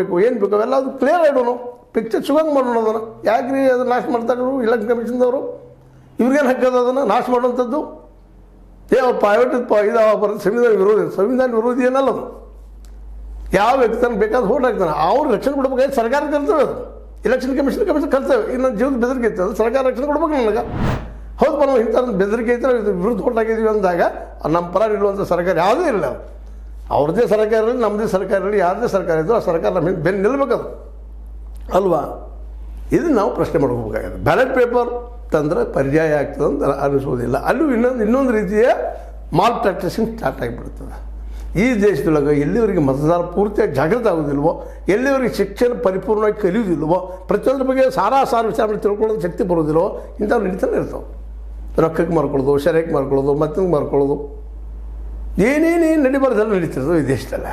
ಬೇಕು ಏನು ಬೇಕು ಅವೆಲ್ಲ ಅದು ಕ್ಲಿಯರ್ ಇಡೋಣ, ಪಿಕ್ಚರ್ ಸಿಗೋಂಗೆ ಮಾಡೋಣ. ಅದನ್ನು ಯಾಕೆ ರೀ ಅದನ್ನು ನಾಶ ಮಾಡ್ತಾರೆ ಇಲೆಕ್ಷನ್ ಕಮಿಷನ್ದವರು? ಇವ್ರಿಗೇನು ಹಕ್ಕದ ಅದನ್ನು ನಾಶ ಮಾಡುವಂಥದ್ದು? ಅವ್ರು ಪ್ರೈವೇಟ್ ಇದು ಸಂವಿಧಾನ ವಿರೋಧಿ ಏನಲ್ಲ ಅದು. ಯಾವ ವ್ಯಕ್ತಿ ಬೇಕಾದ್ರೆ ಹೋಟ್ ಹಾಕ್ತಾನೆ, ಅವ್ರು ರಕ್ಷಣೆ ಕೊಡ್ಬೇಕಾದ್ರೆ ಸರ್ಕಾರ ಕರ್ತವ್ಯ ಅದು. ಎಲೆಕ್ಷನ್ ಕಮಿಷನ್ ಕರ್ತವ್ಯ. ಈಗ ನನ್ನ ಜೀವದ ಬೆದರಿಕೆ ಇತ್ತು, ಅದು ಸರ್ಕಾರ ರಕ್ಷಣೆ ಕೊಡ್ಬೇಕು ನನಗೆ. ಹೌದು ಬರೋ ಇಂಥ ಬೆದರಿಕೆ ಐತೆ, ಇದು ವಿರುದ್ಧ ಹೋಟ್ ಹಾಕಿದ್ದೀವಿ ಅಂದಾಗ ನಮ್ಮ ಪರ ನಿಲ್ಲುವಂಥ ಸರ್ಕಾರ ಯಾವುದೂ ಇಲ್ಲ. ಅವ್ರದ್ದೇ ಸರ್ಕಾರ ಇರಲಿ, ನಮ್ಮದೇ ಸರ್ಕಾರ ಇರಲಿ, ಯಾರದೇ ಸರ್ಕಾರ ಇದ್ದರೂ ಆ ಸರ್ಕಾರ ನಮ್ಮ ಹಿಂದೆ ಬೆನ್ನು ನಿಲ್ಬೇಕದು ಅಲ್ವಾ? ಇದು ನಾವು ಪ್ರಶ್ನೆ ಮಾಡ್ಕೋಬೇಕಾಗಿದೆ. ಬ್ಯಾಲೆಟ್ ಪೇಪರ್ ತಂದರೆ ಪರ್ಯಾಯ ಆಗ್ತದೆ ಅಂತ ಅನಿಸೋದಿಲ್ಲ. ಅಲ್ಲೂ ಇನ್ನೊಂದು ರೀತಿಯ ಮಾಲ್ ಪ್ರಾಕ್ಟೀಸಿಂಗ್ ಸ್ಟಾರ್ಟ್ ಆಗಿಬಿಡ್ತದೆ. ಈ ದೇಶದೊಳಗೆ ಎಲ್ಲಿವರೆಗೆ ಮತದಾರ ಪೂರ್ತಿಯಾಗಿ ಜಾಗೃತ ಆಗೋದಿಲ್ವೋ, ಎಲ್ಲಿವರೆಗೆ ಶಿಕ್ಷಣ ಪರಿಪೂರ್ಣವಾಗಿ ಕಲಿಯೋದಿಲ್ವೋ, ಪ್ರತಿಯೊಂದ್ರ ಬಗ್ಗೆ ಸಾರ ವಿಚಾರ ತಿಳ್ಕೊಳ್ಳೋದು ಶಕ್ತಿ ಬರೋದಿಲ್ವೋ, ಇಂಥವು ನಡೀತಾನೆ ಇರ್ತಾವೆ. ರೊಕ್ಕಕ್ಕೆ ಮಾರ್ಕೊಳ್ಳೋದು, ಶರೀರಕ್ಕೆ ಮಾರ್ಕೊಳ್ಳೋದು, ಮತ್ತೊಂದು ಮಾರ್ಕೊಳ್ಳೋದು, ಏನೇನು ನಡಿಬಾರ್ದೆಲ್ಲ ನಡೀತಿರೋದು ಈ ದೇಶದಲ್ಲ.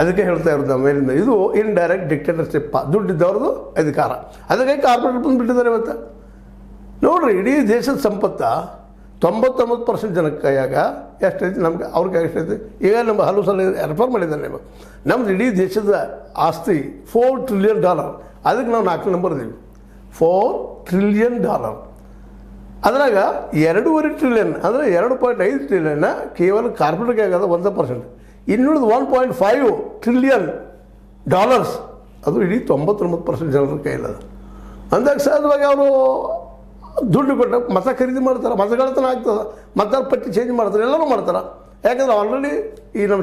ಅದಕ್ಕೆ ಹೇಳ್ತಾ ಇರೋದು ನಮ್ಮ ಮೇಲಿಂದ ಇದು ಇನ್ಡೈರೆಕ್ಟ್ ಡಿಕ್ಟೇಟರ್ಶಿಪ್. ದುಡ್ಡಿದ್ದವ್ರದ್ದು ಅಧಿಕಾರ. ಅದಕ್ಕೆ ಕಾರ್ಪೊರೇಟ್ ಬಂದುಬಿಟ್ಟಿದ್ದಾರೆ ಇವತ್ತು. ನೋಡಿರಿ, ಇಡೀ ದೇಶದ ಸಂಪತ್ತು 99% ಜನಕ್ಕೆ ಕೈಯಾಗ ಎಷ್ಟೈತಿ, ನಮ್ಗೆ ಅವ್ರ ಕೈ ಎಷ್ಟೈತಿ. ಈಗ ನಮ್ಮ ಹಲವು ಸಲ ರೆಫರ್ ಮಾಡಿದ್ದಾರೆ ನೀವು. ನಮ್ದು ಇಡೀ ದೇಶದ ಆಸ್ತಿ $4 ಟ್ರಿಲಿಯನ್. ಅದಕ್ಕೆ ನಾವು 4 ನಂಬರ್ ಇದ್ದೀವಿ. $4 ಟ್ರಿಲಿಯನ್. ಅದ್ರಾಗ 2.5 ಟ್ರಿಲಿಯನ್ ಅಂದರೆ 2.5 ಟ್ರಿಲಿಯನ್ನ ಕೇವಲ ಕಾರ್ಪೊರೇಟ್ಗೆ ಆಗೋದು 1%. ಇನ್ನುಳಿದು $1.5 ಟ್ರಿಲಿಯನ್ ಅದು ಇಡೀ 99% ಜನರ ಕೈಲದ. ಅಂದಾಗ ಸಹಜವಾಗಿ ಅವರು ದುಡ್ಡು ಕೊಟ್ಟು ಮತ ಖರೀದಿ ಮಾಡ್ತಾರೆ, ಮತಗಳತನ ಆಗ್ತದೆ, ಮತ ಪಟ್ಟಿ ಚೇಂಜ್ ಮಾಡ್ತಾರೆ, ಎಲ್ಲರೂ ಮಾಡ್ತಾರೆ. ಯಾಕಂದ್ರೆ ಆಲ್ರೆಡಿ ಈ ನಮ್ಮ